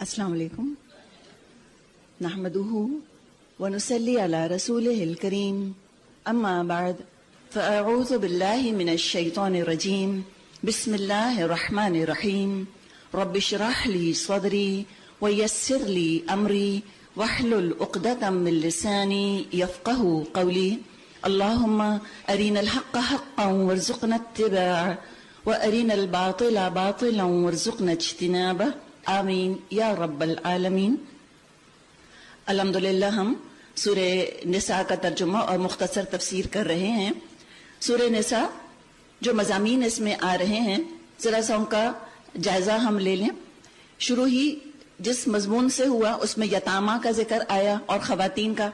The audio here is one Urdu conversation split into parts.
السلام علیکم نحمده ونصلي على رسوله الكريم اما بعد فاعوذ بالله من الشيطان الرجيم بسم الله الرحمن الرحيم رب اشرح لي صدري ويسر لي امري واحلل عقدة من لساني يفقهوا قولي اللهم ارنا الحق حقا وارزقنا اتباعه وارنا الباطل باطلا وارزقنا اجتنابه آمین یا رب العالمین۔ الحمدللہ ہم سورہ نساء کا ترجمہ اور مختصر تفسیر کر رہے ہیں۔ سورہ نساء جو مضامین اس میں آ رہے ہیں ذرا سا ان کا جائزہ ہم لے لیں۔ شروع ہی جس مضمون سے ہوا اس میں یتامہ کا ذکر آیا اور خواتین کا۔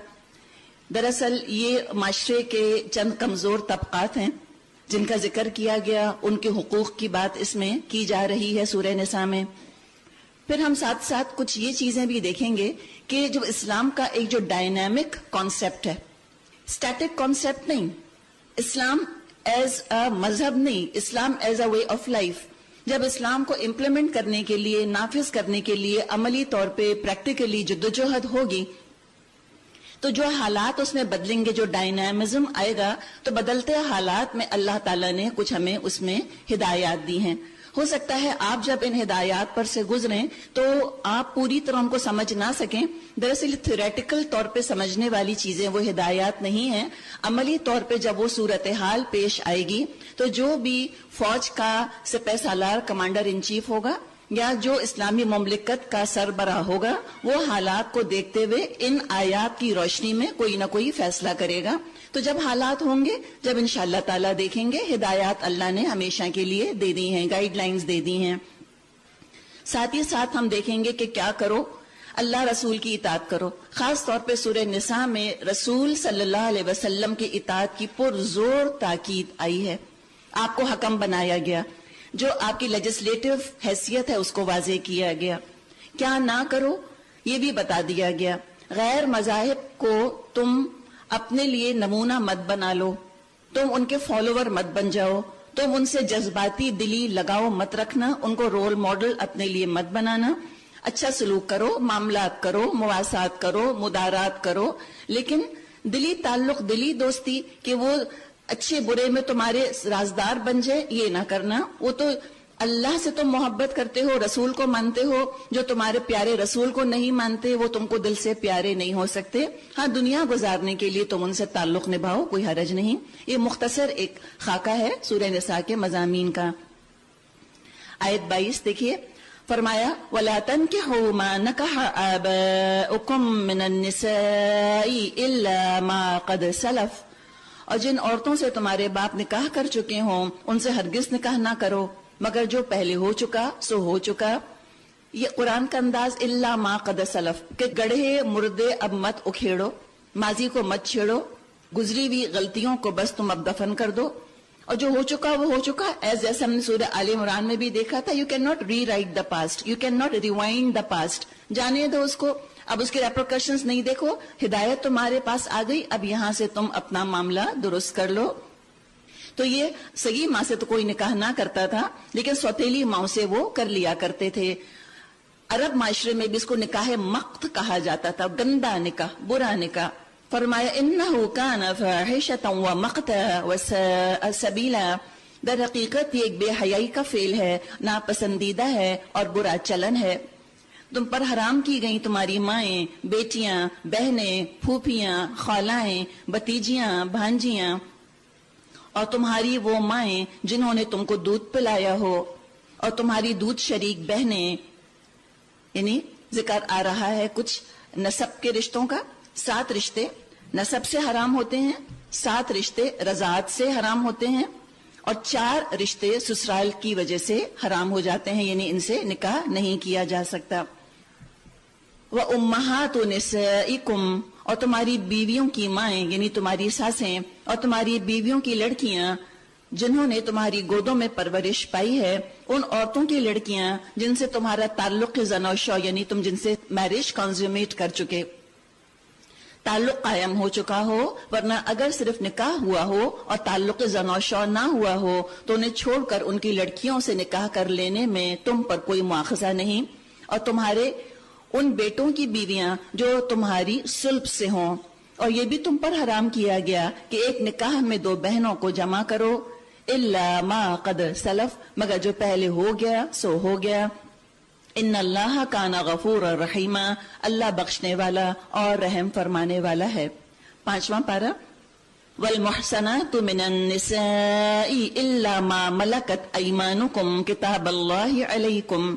دراصل یہ معاشرے کے چند کمزور طبقات ہیں جن کا ذکر کیا گیا، ان کے حقوق کی بات اس میں کی جا رہی ہے سورہ نساء میں۔ پھر ہم ساتھ ساتھ کچھ یہ چیزیں بھی دیکھیں گے کہ جو اسلام کا ایک جو ڈائنامک کانسیپٹ ہے، اسٹیٹک کانسیپٹ نہیں، اسلام ایز اے مذہب نہیں، اسلام is a way of life. جب اسلام کو امپلیمنٹ کرنے کے لیے، نافذ کرنے کے لیے عملی طور پہ پریکٹیکلی جدوجہد ہوگی تو جو حالات اس میں بدلیں گے، جو ڈائنامزم آئے گا، تو بدلتے حالات میں اللہ تعالیٰ نے کچھ ہمیں اس میں ہدایات دی ہیں۔ ہو سکتا ہے آپ جب ان ہدایات پر سے گزریں تو آپ پوری طرح ان کو سمجھ نہ سکیں۔ دراصل تھیوریٹیکل طور پہ سمجھنے والی چیزیں وہ ہدایات نہیں ہیں، عملی طور پہ جب وہ صورتحال پیش آئے گی تو جو بھی فوج کا سپہ سالار کمانڈر ان چیف ہوگا یا جو اسلامی مملکت کا سربراہ ہوگا، وہ حالات کو دیکھتے ہوئے ان آیات کی روشنی میں کوئی نہ کوئی فیصلہ کرے گا۔ تو جب حالات ہوں گے، جب انشاءاللہ تعالیٰ دیکھیں گے، ہدایات اللہ نے ہمیشہ کے لیے دے دی ہیں، گائیڈ لائنز دے دی ہیں۔ ساتھ ہی ساتھ ہم دیکھیں گے کہ کیا کرو، اللہ رسول کی اطاعت کرو۔ خاص طور پہ سورہ نساء میں رسول صلی اللہ علیہ وسلم کی اطاعت کی پرزور تاکید آئی ہے۔ آپ کو حکم بنایا گیا، جو آپ کی لیجسلیٹو حیثیت ہے اس کو واضح کیا گیا۔ کیا نہ کرو یہ بھی بتا دیا گیا۔ غیر مذاہب کو تم اپنے لیے نمونہ مت بنا لو، تم ان کے فالوور مت بن جاؤ، تم ان سے جذباتی دلی لگاؤ مت رکھنا، ان کو رول ماڈل اپنے لیے مت بنانا۔ اچھا سلوک کرو، معاملات کرو، مواسات کرو، مدارات کرو، لیکن دلی تعلق، دلی دوستی کہ وہ اچھے برے میں تمہارے رازدار بن جائے، یہ نہ کرنا۔ وہ تو اللہ سے تم محبت کرتے ہو، رسول کو مانتے ہو، جو تمہارے پیارے رسول کو نہیں مانتے وہ تم کو دل سے پیارے نہیں ہو سکتے۔ ہاں دنیا گزارنے کے لیے تم ان سے تعلق نبھاؤ، کوئی حرج نہیں۔ یہ مختصر ایک خاکہ ہے سورہ نساء کے مضامین کا۔ آیت 22 دیکھیے، فرمایا وَلَا تَنْكِحُوا مَا نَكَحَ آبَاؤُكُم مِّنَ النِّسَاءِ إِلَّا مَا قَدْ سَلَفَ، اور جن عورتوں سے تمہارے باپ نکاح کر چکے ہوں ان سے ہرگز نکاح نہ کرو مگر جو پہلے ہو چکا سو ہو چکا۔ یہ قرآن کا انداز الا ما قد سلف کہ گڑھے مردے اب مت اکھیڑو، ماضی کو مت چھیڑو، گزری ہوئی غلطیوں کو بس تم اب دفن کر دو، اور جو ہو چکا وہ ہو چکا۔ جیسے ہم نے سورہ آل عمران میں بھی دیکھا تھا، you can not rewrite the past, you can not rewind the past, جانے دو اس کو، اب اس کے ریپرکشنز نہیں دیکھو، ہدایت تمہارے پاس آ گئی، اب یہاں سے تم اپنا معاملہ درست کر لو۔ تو یہ صحیح ماں سے تو کوئی نکاح نہ کرتا تھا، لیکن سوتیلی ماں سے وہ کر لیا کرتے تھے۔ عرب معاشرے میں بھی اس کو نکاح مقت کہا جاتا تھا، گندا نکاح، برا نکاح۔ فرمایا انہو کان فاحشۃ ومقتا وساء سبیلا، در حقیقت یہ ایک بے حیائی کا فعل ہے، ناپسندیدہ ہے اور برا چلن ہے۔ تم پر حرام کی گئیں تمہاری مائیں، بیٹیاں، بہنیں، پھوپھیاں، خالائیں، بھتیجیاں، بھانجیاں، اور تمہاری وہ مائیں جنہوں نے تم کو دودھ پلایا ہو، اور تمہاری دودھ شریک بہنیں۔ یعنی ذکر آ رہا ہے کچھ نسب کے رشتوں کا۔ 7 رشتے نسب سے حرام ہوتے ہیں، 7 رشتے رضاعت سے حرام ہوتے ہیں، اور 4 رشتے سسرال کی وجہ سے حرام ہو جاتے ہیں، یعنی ان سے نکاح نہیں کیا جا سکتا۔ وَأُمَّهَاتُ نِسَائِكُمْ، اور تمہاری بیویوں کی مائیں یعنی تمہاری ساسیں، اور تمہاری بیویوں کی لڑکیاں جنہوں نے تمہاری گودوں میں پرورش پائی ہے، ان عورتوں کی لڑکیاں جن سے تمہارا تعلق زنا و شو یعنی تم جن سے میرج کنزیومیٹ کر چکے، تعلق قائم ہو چکا ہو، ورنہ اگر صرف نکاح ہوا ہو اور تعلق زنا و شو نہ ہوا ہو تو انہیں چھوڑ کر ان کی لڑکیوں سے نکاح کر لینے میں تم پر کوئی مواخذہ نہیں، اور تمہارے ان بیٹوں کی بیویاں جو تمہاری صلب سے ہوں، اور یہ بھی تم پر حرام کیا گیا کہ ایک نکاح میں 2 بہنوں کو جمع کرو، الا ما قد سلف، مگر جو پہلے ہو گیا سو ہو گیا، ان اللہ کان غفور رحیما، اللہ بخشنے والا اور رحم فرمانے والا ہے۔ 5واں پارہ، والمحصنات من النساء الا ما ملکت ایمانکم کتاب اللہ علیکم،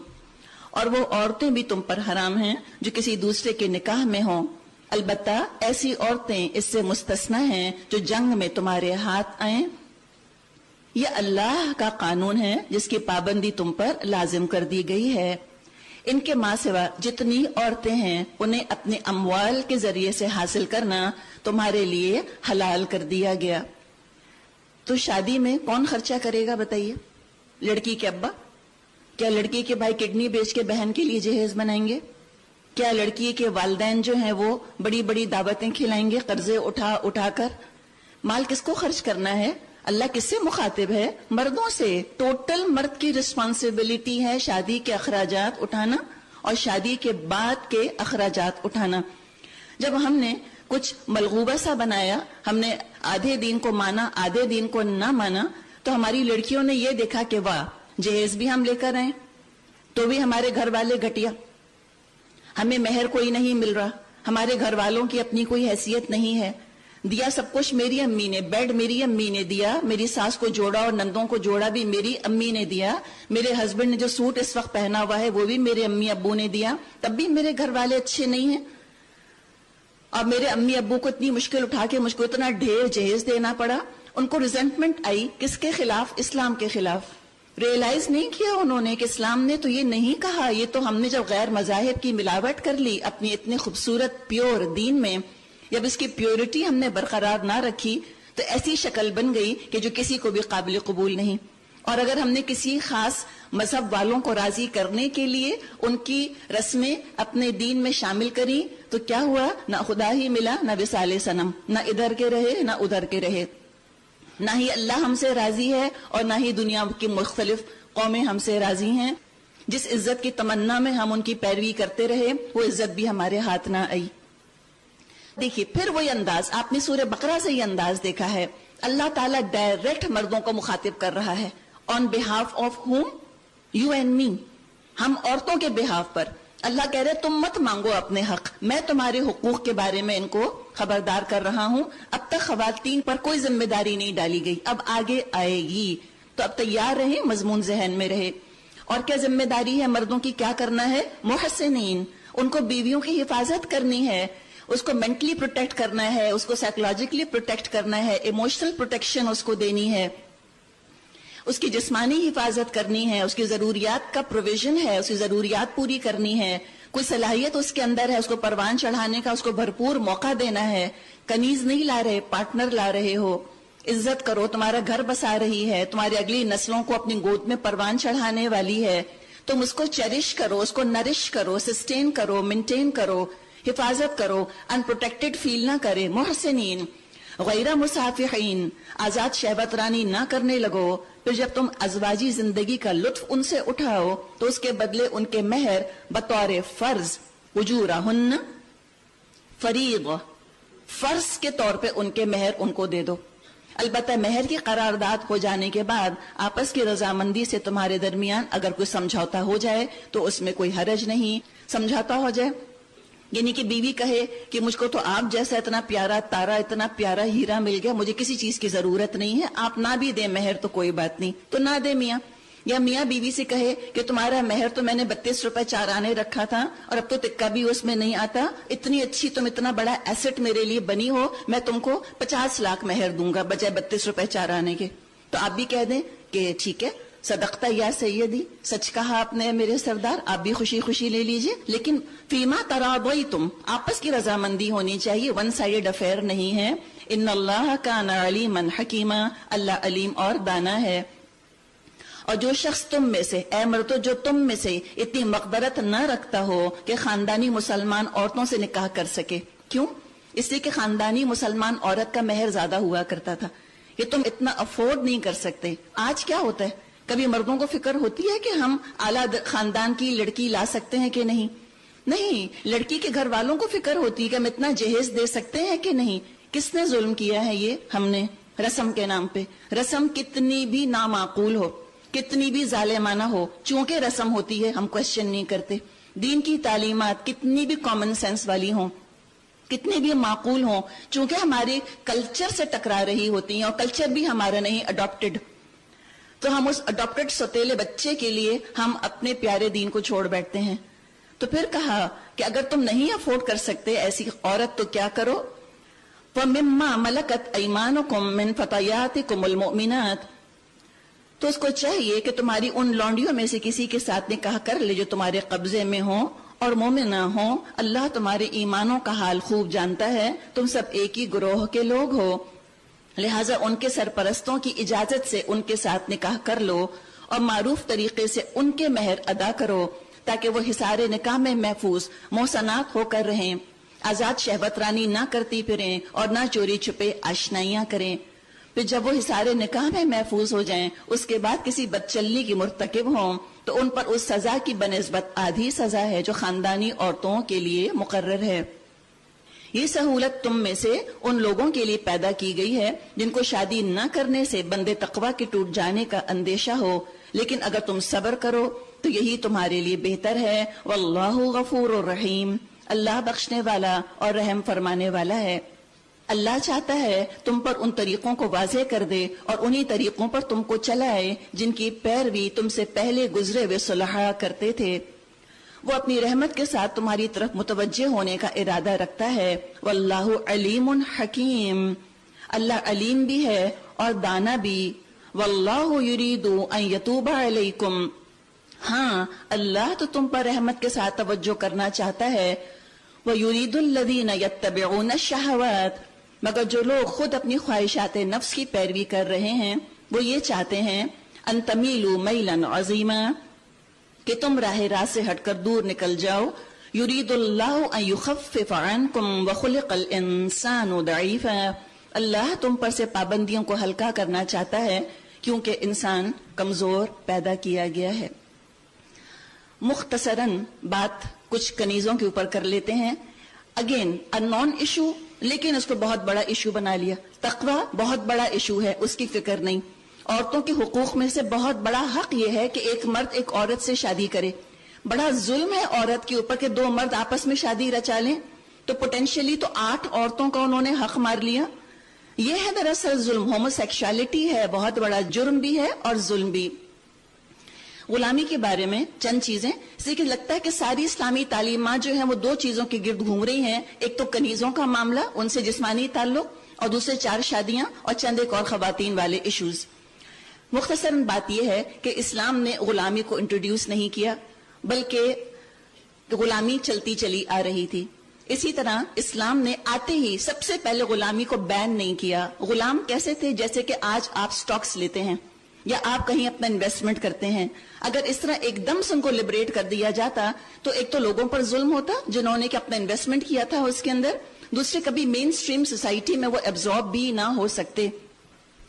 اور وہ عورتیں بھی تم پر حرام ہیں جو کسی دوسرے کے نکاح میں ہوں، البتہ ایسی عورتیں اس سے مستثنا ہیں جو جنگ میں تمہارے ہاتھ آئیں۔ یہ اللہ کا قانون ہے جس کی پابندی تم پر لازم کر دی گئی ہے۔ ان کے ماں سوا جتنی عورتیں ہیں انہیں اپنے اموال کے ذریعے سے حاصل کرنا تمہارے لیے حلال کر دیا گیا۔ تو شادی میں کون خرچہ کرے گا بتائیے؟ لڑکی کے ابا؟ کیا لڑکی کے بھائی کڈنی بیچ کے بہن کے لیے جہیز بنائیں گے؟ کیا لڑکی کے والدین جو ہیں وہ بڑی بڑی دعوتیں کھلائیں گے قرضے اٹھا اٹھا کر؟ مال کس کو خرچ کرنا ہے؟ اللہ کس سے مخاطب ہے؟ مردوں سے۔ ٹوٹل مرد کی رسپانسبلٹی ہے شادی کے اخراجات اٹھانا اور شادی کے بعد کے اخراجات اٹھانا۔ جب ہم نے کچھ ملغوبہ سا بنایا، ہم نے آدھے دین کو مانا آدھے دین کو نہ مانا، تو ہماری لڑکیوں نے یہ دیکھا کہ واہ، جہیز بھی ہم لے کر آئے تو بھی ہمارے گھر والے گھٹیا، ہمیں مہر کوئی نہیں مل رہا، ہمارے گھر والوں کی اپنی کوئی حیثیت نہیں ہے، دیا سب کچھ میری امی نے، بیڈ میری امی نے دیا، میری ساس کو جوڑا اور نندوں کو جوڑا بھی میری امی نے دیا، میرے ہسبینڈ نے جو سوٹ اس وقت پہنا ہوا ہے وہ بھی میرے امی ابو نے دیا، تب بھی میرے گھر والے اچھے نہیں ہیں، اور میرے امی ابو کو اتنی مشکل اٹھا کے مجھ کو اتنا ڈھیر جہیز دینا پڑا۔ ان کو ریزنٹمنٹ آئی، کس کے خلاف؟ اسلام کے خلاف۔ ریئلائز نہیں کیا انہوں نے کہ اسلام نے تو یہ نہیں کہا، یہ تو ہم نے جب غیر مذاہب کی ملاوٹ کر لی اپنی اتنے خوبصورت پیور دین میں، جب اس کی پیورٹی ہم نے برقرار نہ رکھی تو ایسی شکل بن گئی کہ جو کسی کو بھی قابل قبول نہیں۔ اور اگر ہم نے کسی خاص مذہب والوں کو راضی کرنے کے لیے ان کی رسمیں اپنے دین میں شامل کری تو کیا ہوا؟ نہ خدا ہی ملا، نہ وصال صنم، نہ ادھر کے رہے نہ ادھر کے رہے، نہ ہی اللہ ہم سے راضی ہے اور نہ ہی دنیا کی مختلف قومیں ہم سے راضی ہیں۔ جس عزت کی تمنا میں ہم ان کی پیروی کرتے رہے وہ عزت بھی ہمارے ہاتھ نہ آئی۔ دیکھیے پھر وہی انداز، آپ نے سورہ بقرہ سے یہ انداز دیکھا ہے، اللہ تعالیٰ ڈائریکٹ مردوں کو مخاطب کر رہا ہے، on behalf of whom? You and me, ہم عورتوں کے بہاف پر۔ اللہ کہہ رہے تم مت مانگو اپنے حق، میں تمہارے حقوق کے بارے میں ان کو خبردار کر رہا ہوں۔ اب تک خواتین پر کوئی ذمہ داری نہیں ڈالی گئی، اب آگے آئے گی، تو اب تیار رہیں، مضمون ذہن میں رہے۔ اور کیا ذمہ داری ہے مردوں کی؟ کیا کرنا ہے؟ محسنین، ان کو بیویوں کی حفاظت کرنی ہے، اس کو مینٹلی پروٹیکٹ کرنا ہے، اس کو سائیکولوجیکلی پروٹیکٹ کرنا ہے، ایموشنل پروٹیکشن اس کو دینی ہے، اس کی جسمانی حفاظت کرنی ہے، اس کی ضروریات کا پروویژن ہے، اس کی ضروریات پوری کرنی ہے، کوئی صلاحیت اس کے اندر ہے اس کو پروان چڑھانے کا، اس کو بھرپور موقع دینا ہے۔ کنیز نہیں لا رہے، پارٹنر لا رہے ہو، عزت کرو، تمہارا گھر بسا رہی ہے، تمہاری اگلی نسلوں کو اپنی گود میں پروان چڑھانے والی ہے، تم اس کو چیریش کرو، اس کو نرش کرو، سسٹین کرو، مینٹین کرو، حفاظت کرو، ان پروٹیکٹڈ فیل نہ کرے۔ محسنین غیر مصافحین، آزاد شہوت رانی نہ کرنے لگو۔ پھر جب تم ازواجی زندگی کا لطف ان سے اٹھاؤ تو اس کے بدلے ان کے مہر بطور فرض، اجورہن فریض، فرض کے طور پہ ان کے مہر ان کو دے دو۔ البتہ مہر کی قرارداد ہو جانے کے بعد آپس کی رضامندی سے تمہارے درمیان اگر کوئی سمجھوتا ہو جائے تو اس میں کوئی حرج نہیں۔ سمجھوتا ہو جائے یعنی کہ بیوی کہے کہ مجھ کو تو آپ جیسا اتنا پیارا تارا، اتنا پیارا ہیرا مل گیا، مجھے کسی چیز کی ضرورت نہیں ہے، آپ نہ بھی دیں مہر تو کوئی بات نہیں، تو نہ دے میاں۔ یا میاں بیوی سے کہے کہ تمہارا مہر تو میں نے 32 روپے 4 آنے رکھا تھا اور اب تو تکا بھی اس میں نہیں آتا، اتنی اچھی تم اتنا بڑا ایسٹ میرے لیے بنی ہو، میں تم کو 50 لاکھ مہر دوں گا بجائے 32 روپے 4 آنے کے۔ تو آپ بھی کہہ دیں کہ ٹھیک ہے، صدقتا یا سیدی، سچ کہا آپ نے میرے سردار، آپ بھی خوشی خوشی لے لیجئے، لیکن فیما تراضیتم، آپس کی رضامندی ہونی چاہیے، ون سائیڈ افیئر نہیں ہے۔ ان اللہ کان علیما حکیما، اللہ علیم اور دانا ہے۔ اور جو شخص تم میں سے، اے مردو جو تم میں سے اتنی مقدرت نہ رکھتا ہو کہ خاندانی مسلمان عورتوں سے نکاح کر سکے، کیوں؟ اس لیے کہ خاندانی مسلمان عورت کا مہر زیادہ ہوا کرتا تھا، یہ تم اتنا افورڈ نہیں کر سکتے۔ آج کیا ہوتا ہے، کبھی مردوں کو فکر ہوتی ہے کہ ہم اعلیٰ خاندان کی لڑکی لا سکتے ہیں کہ نہیں؟ نہیں، لڑکی کے گھر والوں کو فکر ہوتی ہے کہ ہم اتنا جہیز دے سکتے ہیں کہ نہیں. کس نے ظلم کیا ہے؟ یہ ہم نے، رسم کے نام پہ. رسم کتنی بھی نامعقول ہو، کتنی بھی ظالمانہ ہو، چونکہ رسم ہوتی ہے ہم کوشچن نہیں کرتے. دین کی تعلیمات کتنی بھی کامن سینس والی ہوں، کتنے بھی معقول ہوں، چونکہ ہمارے کلچر سے ٹکرا رہی ہوتی ہیں اور کلچر بھی ہمارا نہیں اڈاپٹڈ، تو ہم اس اڈاپٹڈ سوتیلے بچے کے لیے ہم اپنے پیارے دین کو چھوڑ بیٹھتے ہیں. تو پھر کہا کہ اگر تم نہیں افورڈ کر سکتے ایسی عورت تو کیا کرو؟ وَمِمَّا مَلَكَتْ أَيْمَانُكُمْ مِنْ فَتَيَاتِكُمُ الْمُؤْمِنَاتِ، تو اس کو چاہیے کہ تمہاری ان لونڈیوں میں سے کسی کے ساتھ نکاح کر لے جو تمہارے قبضے میں ہوں اور مومنہ ہوں. اللہ تمہارے ایمانوں کا حال خوب جانتا ہے، تم سب ایک ہی گروہ کے لوگ ہو، لہٰذا ان کے سرپرستوں کی اجازت سے ان کے ساتھ نکاح کر لو اور معروف طریقے سے ان کے مہر ادا کرو تاکہ وہ حصار نکاح میں محفوظ محسنات ہو کر رہیں، آزاد شہوت رانی نہ کرتی پھریں اور نہ چوری چھپے آشنائیاں کریں. پھر جب وہ حصار نکاح میں محفوظ ہو جائیں اس کے بعد کسی بدچلنی کی مرتکب ہوں تو ان پر اس سزا کی بنسبت آدھی سزا ہے جو خاندانی عورتوں کے لیے مقرر ہے. یہ سہولت تم میں سے ان لوگوں کے لیے پیدا کی گئی ہے جن کو شادی نہ کرنے سے بندے تقوی کے ٹوٹ جانے کا اندیشہ ہو، لیکن اگر تم صبر کرو تو یہی تمہارے لیے بہتر ہے. واللہ غفور الرحیم، اللہ بخشنے والا اور رحم فرمانے والا ہے. اللہ چاہتا ہے تم پر ان طریقوں کو واضح کر دے اور انہی طریقوں پر تم کو چلائے جن کی پیروی تم سے پہلے گزرے ہوئے صلحاء کرتے تھے. وہ اپنی رحمت کے ساتھ تمہاری طرف متوجہ ہونے کا ارادہ رکھتا ہے. واللہ علیم حکیم، اللہ علیم بھی ہے اور دانا بھی. واللہ یرید ان یتوب علیکم، ہاں اللہ تو تم پر رحمت کے ساتھ توجہ کرنا چاہتا ہے. وَيُرِيدُ الَّذِينَ يَتَّبِعُونَ الشَّهَوَاتِ، مگر جو لوگ خود اپنی خواہشات نفس کی پیروی کر رہے ہیں وہ یہ چاہتے ہیں ان تمیلوا میلا عظیما، کہ تم راہ راست سے ہٹ کر دور نکل جاؤ. یرید اللہ ان یخفف عنکم وخلق الانسان ضعیفا، اللہ تم پر سے پابندیوں کو ہلکا کرنا چاہتا ہے کیونکہ انسان کمزور پیدا کیا گیا ہے. مختصراً بات کچھ کنیزوں کے اوپر کر لیتے ہیں. اگین نان ایشو، لیکن اس کو بہت بڑا ایشو بنا لیا. تقوی بہت بڑا ایشو ہے، اس کی فکر نہیں. عورتوں کے حقوق میں سے بہت بڑا حق یہ ہے کہ ایک مرد ایک عورت سے شادی کرے. بڑا ظلم ہے عورت کے اوپر کہ دو مرد آپس میں شادی رچا لیں، تو پوٹینشلی تو 8 عورتوں کا انہوں نے حق مار لیا. یہ ہے دراصل ظلم. ہومو سیکشوالٹی ہے، بہت بڑا جرم بھی ہے اور ظلم بھی. غلامی کے بارے میں چند چیزیں، اس لیے کہ لگتا ہے کہ ساری اسلامی تعلیمات جو ہیں وہ 2 چیزوں کے گرد گھوم رہی ہیں. ایک تو کنیزوں کا معاملہ، ان سے جسمانی تعلق، اور دوسرے 4 شادیاں اور چند ایک اور خواتین والے ایشوز. مختصراً بات یہ ہے کہ اسلام نے غلامی کو انٹروڈیوس نہیں کیا، بلکہ غلامی چلتی چلی آ رہی تھی. اسی طرح اسلام نے آتے ہی سب سے پہلے غلامی کو بین نہیں کیا. غلام کیسے تھے؟ جیسے کہ آج آپ سٹاکس لیتے ہیں یا آپ کہیں اپنا انویسٹمنٹ کرتے ہیں. اگر اس طرح ایک دم سے ان کو لبریٹ کر دیا جاتا تو ایک تو لوگوں پر ظلم ہوتا جنہوں نے کہ اپنا انویسٹمنٹ کیا تھا اس کے اندر، دوسرے کبھی مین سٹریم سوسائٹی میں وہ ایبزارب بھی نہ ہو سکتے.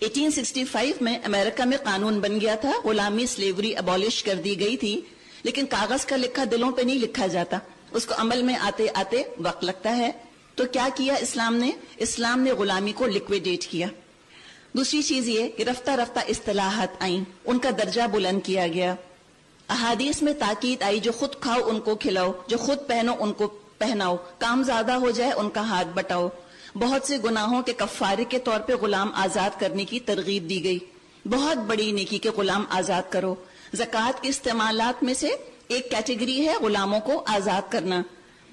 1865 میں امریکہ میں قانون بن گیا تھا، غلامی سلیوری ابالش کر دی گئی تھی، لیکن کاغذ کا لکھا دلوں پہ نہیں لکھا جاتا، اس کو عمل میں آتے آتے وقت لگتا ہے. تو کیا کیا اسلام نے؟ اسلام نے غلامی کو لکویڈیٹ کیا. دوسری چیز یہ کہ رفتہ رفتہ اصطلاحات آئیں، ان کا درجہ بلند کیا گیا. احادیث میں تاکید آئی جو خود کھاؤ ان کو کھلاؤ، جو خود پہنو ان کو پہناؤ، کام زیادہ ہو جائے ان کا ہاتھ بٹاؤ. بہت سے گناہوں کے کفارے کے طور پہ غلام آزاد کرنے کی ترغیب دی گئی. بہت بڑی نیکی کے غلام آزاد کرو. زکوٰۃ کے استعمالات میں سے ایک کیٹیگری ہے غلاموں کو آزاد کرنا.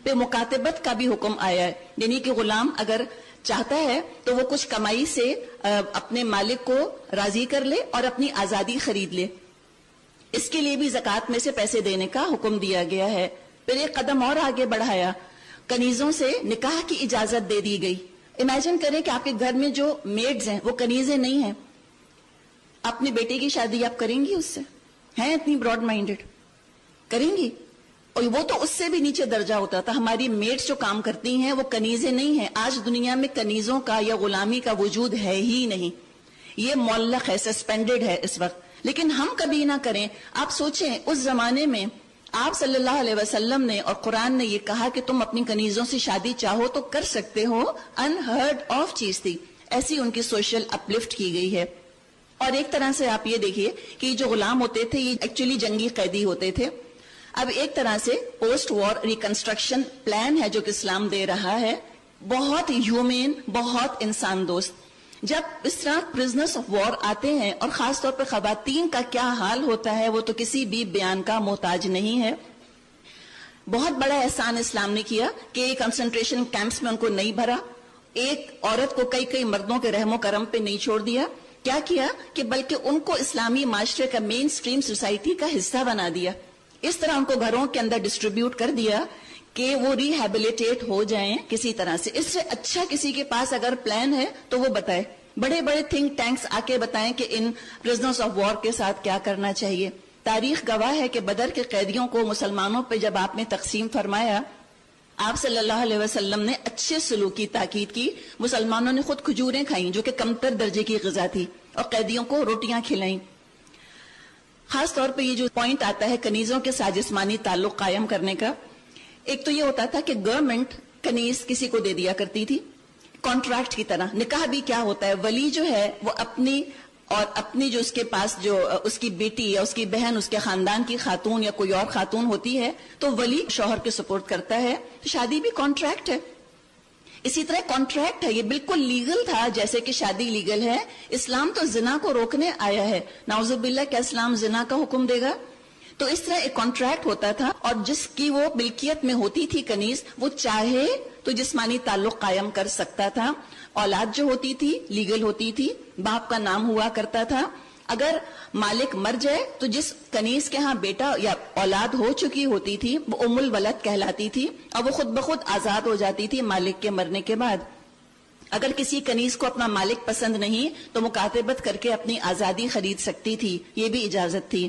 پہ مکاتبت کا بھی حکم آیا ہے، یعنی کہ غلام اگر چاہتا ہے تو وہ کچھ کمائی سے اپنے مالک کو راضی کر لے اور اپنی آزادی خرید لے. اس کے لیے بھی زکوٰۃ میں سے پیسے دینے کا حکم دیا گیا ہے. پھر ایک قدم اور آگے بڑھایا، کنیزوں سے نکاح کی اجازت دے دی گئی. امیجن کریں کہ آپ کے گھر میں جو میڈز ہیں وہ کنیزیں نہیں ہیں، اپنے بیٹے کی شادی آپ کریں گی؟ اس سے ہیں اتنی براڈ مائنڈڈ؟ کریں گی؟ اور وہ تو اس سے بھی نیچے درجہ ہوتا تھا. ہماری میڈز جو کام کرتی ہیں وہ کنیزیں نہیں ہیں. آج دنیا میں کنیزوں کا یا غلامی کا وجود ہے ہی نہیں. یہ معلق ہے، سسپینڈڈ ہے اس وقت. لیکن ہم کبھی نہ کریں. آپ سوچیں اس زمانے میں آپ صلی اللہ علیہ وسلم نے اور قرآن نے یہ کہا کہ تم اپنی کنیزوں سے شادی چاہو تو کر سکتے ہو، انہرڈ آف چیز تھی. ایسی ان کی سوشل اپلفٹ کی گئی ہے. اور ایک طرح سے آپ یہ دیکھیے کہ جو غلام ہوتے تھے یہ ایکچولی جنگی قیدی ہوتے تھے. اب ایک طرح سے پوسٹ وار ریکنسٹرکشن پلان ہے جو کہ اسلام دے رہا ہے، بہت ہیومین، بہت انسان دوست. جب اس طرح پرزنرز آف وار آتے ہیں اور خاص طور پر خواتین کا کیا حال ہوتا ہے وہ تو کسی بھی بیان کا محتاج نہیں ہے. بہت بڑا احسان اسلام نے کیا کہ کنسنٹریشن کیمپس میں ان کو نہیں بھرا، ایک عورت کو کئی مردوں کے رحم و کرم پہ نہیں چھوڑ دیا. کیا کیا کہ بلکہ ان کو اسلامی معاشرے کا مین سٹریم سوسائٹی کا حصہ بنا دیا. اس طرح ان کو گھروں کے اندر ڈسٹریبیوٹ کر دیا کہ وہ ریہیبلیٹیٹ ہو جائیں کسی طرح سے. اس سے اچھا کسی کے پاس اگر پلان ہے تو وہ بتائے. بڑے بڑے تھنک ٹینکس آ کے بتائیں کہ ان پرزنرز آف وار کے ساتھ کیا کرنا چاہیے. تاریخ گواہ ہے کہ بدر کے قیدیوں کو مسلمانوں پہ جب آپ نے تقسیم فرمایا، آپ صلی اللہ علیہ وسلم نے اچھے سلوک کی تاکید کی. مسلمانوں نے خود کھجوریں کھائیں جو کہ کمتر درجے کی غذا تھی، اور قیدیوں کو روٹیاں کھلائیں. خاص طور پہ یہ جو پوائنٹ آتا ہے کنیزوں کے ساتھ جسمانی تعلق قائم کرنے کا، ایک تو یہ ہوتا تھا کہ گورنمنٹ کنیز کسی کو دے دیا کرتی تھی کانٹریکٹ کی طرح. نکاح بھی کیا ہوتا ہے، ولی جو ہے وہ اپنی جو اس کے پاس جو اس کی بیٹی یا اس کی بہن، اس کے خاندان کی خاتون یا کوئی اور خاتون ہوتی ہے تو ولی شوہر کے سپورٹ کرتا ہے. شادی بھی کانٹریکٹ ہے. اسی طرح کانٹریکٹ ہے، یہ بالکل لیگل تھا جیسے کہ شادی لیگل ہے. اسلام تو زنا کو روکنے آیا ہے. نعوذ باللہ کیا اسلام زنا کا حکم دے گا؟ تو اس طرح ایک کانٹریکٹ ہوتا تھا، اور جس کی وہ ملکیت میں ہوتی تھی کنیز، وہ چاہے تو جسمانی تعلق قائم کر سکتا تھا. اولاد جو ہوتی تھی لیگل ہوتی تھی، باپ کا نام ہوا کرتا تھا. اگر مالک مر جائے تو جس کنیز کے ہاں بیٹا یا اولاد ہو چکی ہوتی تھی وہ ام الولد کہلاتی تھی، اور وہ خود بخود آزاد ہو جاتی تھی مالک کے مرنے کے بعد. اگر کسی کنیز کو اپنا مالک پسند نہیں تو مکاتبت کر کے اپنی آزادی خرید سکتی تھی، یہ بھی اجازت تھی.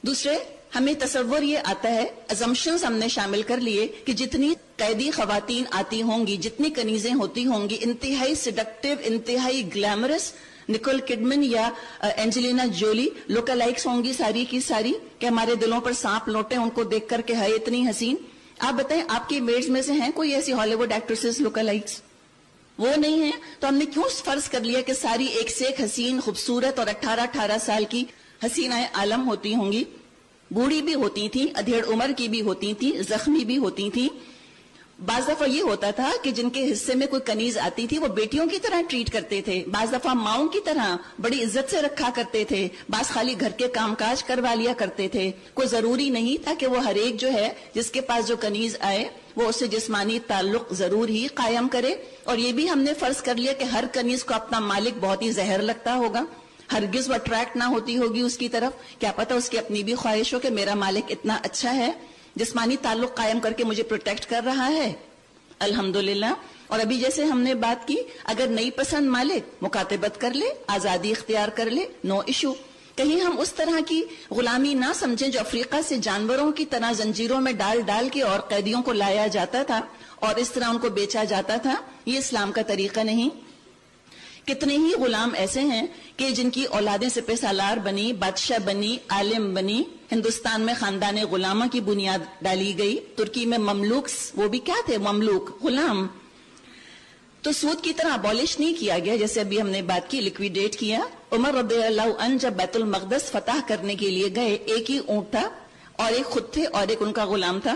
دوسرے، ہمیں تصور یہ آتا ہے، ازمپشنز ہم نے شامل کر لیے کہ جتنی قیدی خواتین آتی ہوں گی، جتنی کنیزیں ہوتی ہوں گی، انتہائی سیڈکٹیو، انتہائی گلیمرس، نکول کڈمن یا اینجلینا جولی لوکا لائکس ہوں گی ساری کی ساری، کہ ہمارے دلوں پر سانپ لوٹیں ان کو دیکھ کر کہ ہے اتنی حسین. آپ بتائیں آپ کی میڈز میں سے ہیں کوئی ایسی ہالی ووڈ ایکٹریسز لوکا لائکس؟ وہ نہیں ہیں. تو ہم نے کیوں فرض کر لیا کہ ساری ایک سے ایک حسین، خوبصورت اور 18 سال کی حسینائیں عالم ہوتی ہوں گی؟ بوڑھی بھی ہوتی تھی، ادھیڑ عمر کی بھی ہوتی تھی، زخمی بھی ہوتی تھی. بعض دفعہ یہ ہوتا تھا کہ جن کے حصے میں کوئی کنیز آتی تھی وہ بیٹیوں کی طرح ٹریٹ کرتے تھے، بعض دفعہ ماؤں کی طرح بڑی عزت سے رکھا کرتے تھے، بعض خالی گھر کے کام کاج کروا لیا کرتے تھے. کوئی ضروری نہیں تھا کہ وہ ہر ایک جو ہے جس کے پاس جو کنیز آئے وہ اسے جسمانی تعلق ضرور ہی قائم کرے. اور یہ بھی ہم نے فرض کر لیا کہ ہر کنیز کو اپنا مالک بہت ہی زہر لگتا ہوگا، ہرگز وہ اٹریکٹ نہ ہوتی ہوگی اس کی طرف. کیا پتا اس کی اپنی بھی خواہش ہو کہ میرا مالک اتنا اچھا ہے، جسمانی تعلق قائم کر کے مجھے پروٹیکٹ کر رہا ہے، الحمدللہ. اور ابھی جیسے ہم نے بات کی، اگر نہیں پسند مالک، مکاتبت کر لے، آزادی اختیار کر لے، نو ایشو. کہیں ہم اس طرح کی غلامی نہ سمجھیں جو افریقہ سے جانوروں کی طرح زنجیروں میں ڈال ڈال کے اور قیدیوں کو لایا جاتا تھا اور اس طرح ان کو بیچا جاتا تھا. یہ اسلام کا طریقہ نہیں. کتنے ہی غلام ایسے ہیں کہ جن کی اولادیں سپہ سالار بنی، بادشاہ بنی، عالم بنی. ہندوستان میں خاندان غلامہ کی بنیاد ڈالی گئی. ترکی میں مملوکس، وہ بھی کیا تھے؟ مملوک، غلام. تو سود کی طرح ابالش نہیں کیا گیا، جیسے ابھی ہم نے بات کی، لکویڈیٹ کیا. عمر رضی اللہ عنہ جب بیت المقدس فتح کرنے کے لیے گئے، ایک ہی اونٹ تھا اور ایک خود تھے اور ایک ان کا غلام تھا.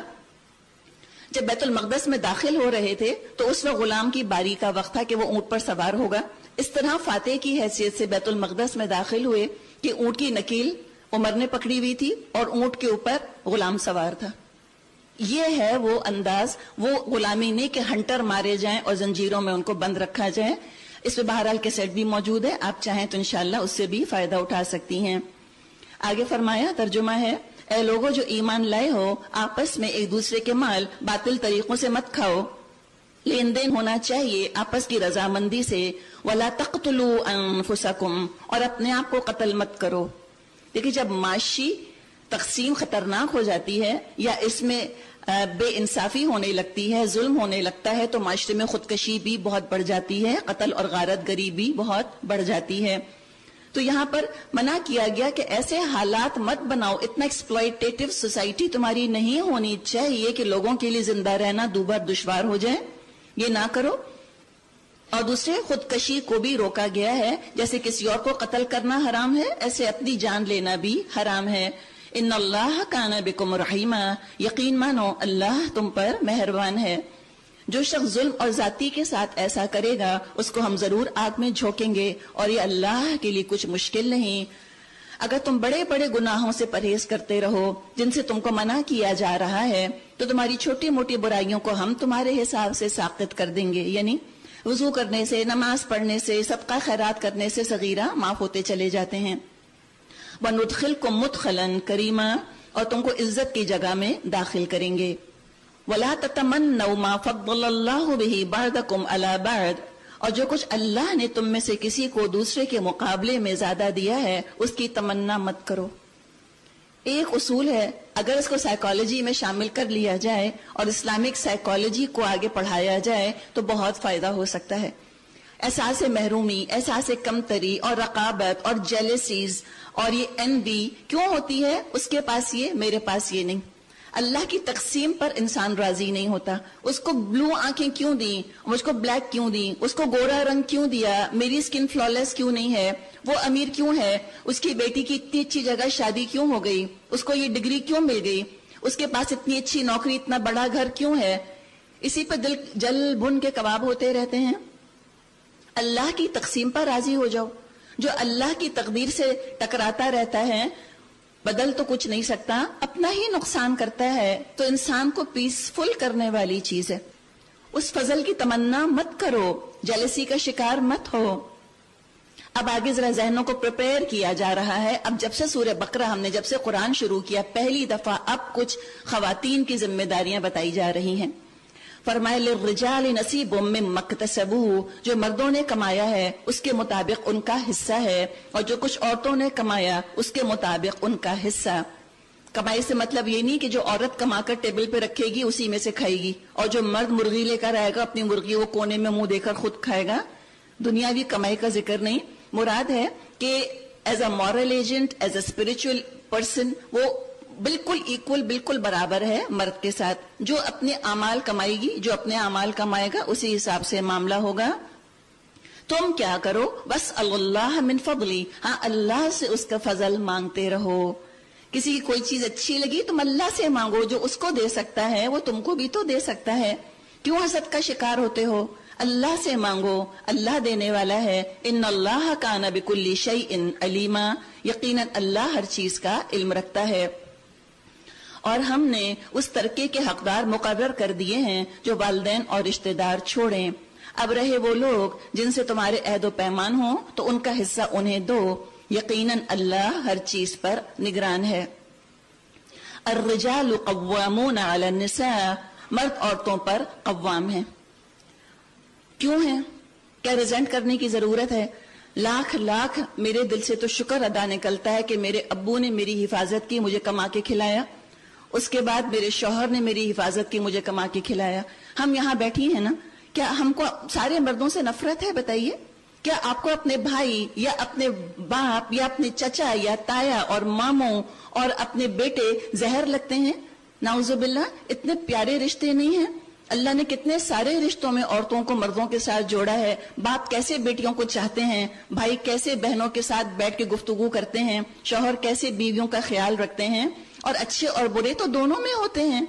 جب بیت المقدس میں داخل ہو رہے تھے تو اس وقت غلام کی باری کا وقت تھا کہ وہ اونٹ پر سوار ہوگا. اس طرح فاتح کی حیثیت سے بیت المقدس میں داخل ہوئے کہ اونٹ کی نکیل عمر نے پکڑی ہوئی تھی اور اونٹ کے اوپر غلام سوار تھا. یہ ہے وہ انداز، وہ غلامی نہیں کہ ہنٹر مارے جائیں اور زنجیروں میں ان کو بند رکھا جائے. اس پہ بہرحال کیسٹ بھی موجود ہے، آپ چاہیں تو انشاءاللہ اس سے بھی فائدہ اٹھا سکتی ہیں. آگے فرمایا، ترجمہ ہے، اے لوگوں جو ایمان لائے ہو، آپس میں ایک دوسرے کے مال باطل طریقوں سے مت کھاؤ، لین دین ہونا چاہیے آپس کی رضامندی سے. وَلَا تَقْتُلُوا أَنفُسَكُمْ، اور اپنے آپ کو قتل مت کرو. دیکھیں جب معاشی تقسیم خطرناک ہو جاتی ہے یا اس میں بے انصافی ہونے لگتی ہے، ظلم ہونے لگتا ہے، تو معاشرے میں خودکشی بھی بہت بڑھ جاتی ہے، قتل اور غارت گری بھی بہت بڑھ جاتی ہے. تو یہاں پر منع کیا گیا کہ ایسے حالات مت بناؤ. اتنا ایکسپلائٹیٹو سوسائٹی تمہاری نہیں ہونی چاہیے کہ لوگوں کے لیے زندہ رہنا دوبار دشوار ہو جائے. یہ نہ کرو. اور دوسرے خودکشی کو بھی روکا گیا ہے. جیسے کسی اور کو قتل کرنا حرام ہے، ایسے اپنی جان لینا بھی حرام ہے. ان اللہ کان بکم رحیما، یقین مانو اللہ تم پر مہربان ہے. جو شخص ظلم اور ذاتی کے ساتھ ایسا کرے گا اس کو ہم ضرور آگ میں جھونکیں گے، اور یہ اللہ کے لیے کچھ مشکل نہیں. اگر تم بڑے بڑے گناہوں سے پرہیز کرتے رہو جن سے تم کو منع کیا جا رہا ہے تو تمہاری چھوٹی موٹی برائیوں کو ہم تمہارے حساب سے ساقط کر دیں گے. یعنی وضو کرنے سے، نماز پڑھنے سے، صدقہ خیرات کرنے سے صغیرہ معاف ہوتے چلے جاتے ہیں. وَنُدْخِلْكُمْ مُدْخَلًا کریما، اور تم کو عزت کی جگہ میں داخل کریں گے. وَلَا تَتَمَنَّوْا مَا فَضَّلَ اللَّهُ بِهِ بَعْضَكُمْ عَلَى بَعْضٍ، اور جو کچھ اللہ نے تم میں سے کسی کو دوسرے کے مقابلے میں زیادہ دیا ہے اس کی تمنا مت کرو. ایک اصول ہے، اگر اس کو سائیکالوجی میں شامل کر لیا جائے اور اسلامک سائیکالوجی کو آگے پڑھایا جائے تو بہت فائدہ ہو سکتا ہے. احساس محرومی، احساس کمتری اور رقابت اور جیلسیز اور یہ envy کیوں ہوتی ہے؟ اس کے پاس یہ، میرے پاس یہ نہیں. اللہ کی تقسیم پر انسان راضی نہیں ہوتا. اس کو بلو آنکھیں کیوں دیں، مجھ کو بلیک کیوں دیں، اس کو گورا رنگ کیوں دیا، میری سکن فلالیس کیوں نہیں ہے، وہ امیر کیوں ہے، اس کی بیٹی کی اتنی اچھی جگہ شادی کیوں ہو گئی، اس کو یہ ڈگری کیوں مل گئی، اس کے پاس اتنی اچھی نوکری، اتنا بڑا گھر کیوں ہے. اسی پر دل جل بھن کے کباب ہوتے رہتے ہیں. اللہ کی تقسیم پر راضی ہو جاؤ. جو اللہ کی تقدیر سے ٹکراتا رہتا ہے بدل تو کچھ نہیں سکتا، اپنا ہی نقصان کرتا ہے. تو انسان کو پیسفل کرنے والی چیز ہے. اس فضل کی تمنا مت کرو، جیلسی کا شکار مت ہو. اب آگے ذرا ذہنوں کو پریپئر کیا جا رہا ہے. اب جب سے سورہ بقرہ ہم نے جب سے قرآن شروع کیا پہلی دفعہ اب کچھ خواتین کی ذمہ داریاں بتائی جا رہی ہیں. فرمایا للرجال نصیب مما اکتسبوا، جو مردوں نے کمایا ہے اس کے مطابق ان کا حصہ ہے، اور جو کچھ عورتوں نے کمایا اس کے مطابق ان کا حصہ. کمائی سے مطلب یہ نہیں کہ جو عورت کما کر ٹیبل پہ رکھے گی اسی میں سے کھائے گی، اور جو مرد مرغی لے کر آئے گا اپنی مرغی وہ کونے میں منہ دے کر خود کھائے گا. دنیاوی کمائی کا ذکر نہیں. مراد ہے کہ as a moral agent, as a spiritual person وہ بالکل ایکول، بالکل برابر ہے مرد کے ساتھ. جو اپنے اعمال کمائے گی، جو اپنے اعمال کمائے گا اسی حساب سے معاملہ ہوگا. تم کیا کرو؟ بس اللہ من فضلی، ہاں اللہ سے اس کا فضل مانگتے رہو. کسی کی کوئی چیز اچھی لگی تم اللہ سے مانگو، جو اس کو دے سکتا ہے وہ تم کو بھی تو دے سکتا ہے. کیوں حسد کا شکار ہوتے ہو؟ اللہ سے مانگو، اللہ دینے والا ہے. ان اللہ کان بکل شیء علیما، یقیناً اللہ ہر چیز کا علم رکھتا ہے. اور ہم نے اس ترکے کے حقدار مقرر کر دیے ہیں جو والدین اور رشتہ دار چھوڑیں. اب رہے وہ لوگ جن سے تمہارے عہد و پیمان ہوں تو ان کا حصہ انہیں دو، یقیناً اللہ ہر چیز پر نگران ہے. الرجال قوامون علی النساء، مرد عورتوں پر قوام ہیں. کیوں ہیں؟ کیا ریزنٹ کرنے کی ضرورت ہے؟ لاکھ لاکھ میرے دل سے تو شکر ادا نکلتا ہے کہ میرے ابو نے میری حفاظت کی، مجھے کما کے کھلایا. اس کے بعد میرے شوہر نے میری حفاظت کی، مجھے کما کے کھلایا. ہم یہاں بیٹھی ہیں نا، کیا ہم کو سارے مردوں سے نفرت ہے؟ بتائیے. کیا آپ کو اپنے بھائی یا اپنے باپ یا اپنے چچا یا تایا اور ماموں اور اپنے بیٹے زہر لگتے ہیں؟ نعوذ باللہ. اتنے پیارے رشتے نہیں ہیں؟ اللہ نے کتنے سارے رشتوں میں عورتوں کو مردوں کے ساتھ جوڑا ہے. باپ کیسے بیٹیوں کو چاہتے ہیں، بھائی کیسے بہنوں کے ساتھ بیٹھ کے گفتگو کرتے ہیں، شوہر کیسے بیویوں کا خیال رکھتے ہیں. اور اچھے اور برے تو دونوں میں ہوتے ہیں.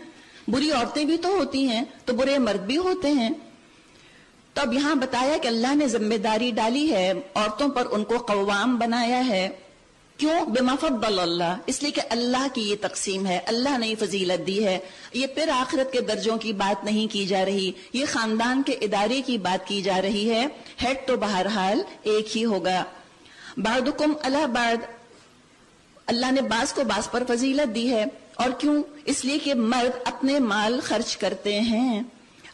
بری عورتیں بھی تو ہوتی ہیں تو برے مرد بھی ہوتے ہیں. تو اب یہاں بتایا کہ اللہ نے ذمہ داری ڈالی ہے عورتوں پر، ان کو قوام بنایا ہے. کیوں؟ بما فضل اللہ، اس لیے کہ اللہ کی یہ تقسیم ہے، اللہ نے یہ فضیلت دی ہے. یہ پھر آخرت کے درجوں کی بات نہیں کی جا رہی، یہ خاندان کے ادارے کی بات کی جا رہی ہے. ہیڈ تو بہرحال ایک ہی ہوگا. بعضکم علی بعض، اللہ نے بعض کو بعض پر فضیلت دی ہے. اور کیوں؟ اس لیے کہ مرد اپنے مال خرچ کرتے ہیں.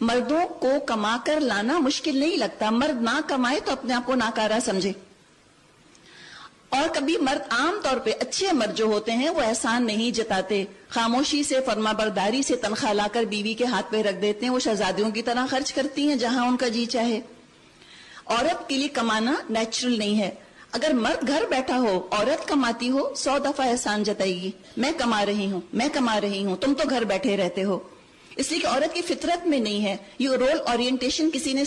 مردوں کو کما کر لانا مشکل نہیں لگتا. مرد نہ کمائے تو اپنے آپ کو ناکارہ سمجھے. اور کبھی مرد عام طور پہ اچھے مرد جو ہوتے ہیں وہ احسان نہیں جتاتے، خاموشی سے فرما برداری سے تنخواہ لا کر بیوی کے ہاتھ پہ رکھ دیتے ہیں. وہ شہزادیوں کی طرح خرچ کرتی ہیں جہاں ان کا جی چاہے. عورت کے لیے کمانا نیچرل نہیں ہے. اگر مرد گھر بیٹھا ہو، عورت کماتی ہو، 100 دفعہ احسان جتائے گی، میں کما رہی ہوں، میں کما رہی ہوں، تم تو گھر بیٹھے رہتے ہو. اس لیے کہ عورت کی فطرت میں نہیں ہے. یہ رول اورینٹیشن کسی نے